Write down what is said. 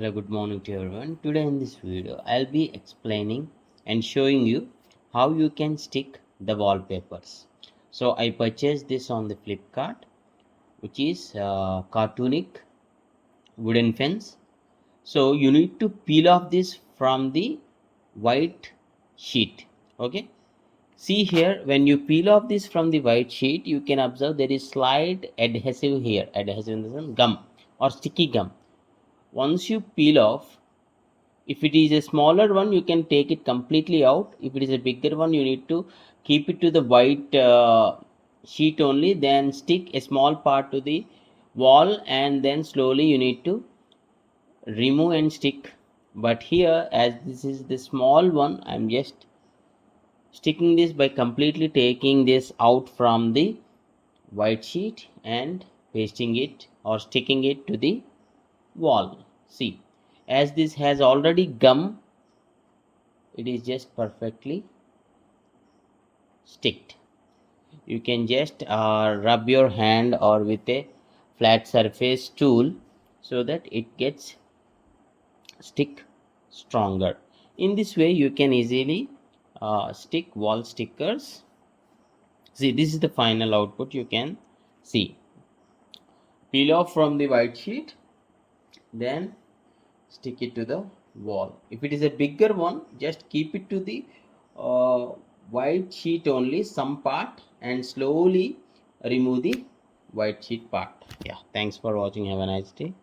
Hello, good morning to everyone. Today in this video, I'll be explaining and showing you how you can stick the wallpapers. So I purchased this on the Flipkart, which is cartoonic wooden fence. So you need to peel off this from the white sheet. Okay. See here, when you peel off this from the white sheet, you can observe there is slight adhesive here. Adhesive in the sense gum or sticky gum. Once you peel off, if it is a smaller one, you can take it completely out. If it is a bigger one, you need to keep it to the white sheet only, then stick a small part to the wall, and then slowly you need to remove and stick. But here, as this is the small one, I'm just sticking this by completely taking this out from the white sheet and pasting it or sticking it to the wall. See, as this has already gum, it is just perfectly sticked. You can just rub your hand or with a flat surface tool so that it gets stick stronger. In this way you can easily stick wall stickers. See, this is the final output. You can see, peel off from the white sheet, then stick it to the wall. If it is a bigger one, just keep it to the white sheet only, some part, and slowly remove the white sheet part. Yeah, thanks for watching. Have a nice day.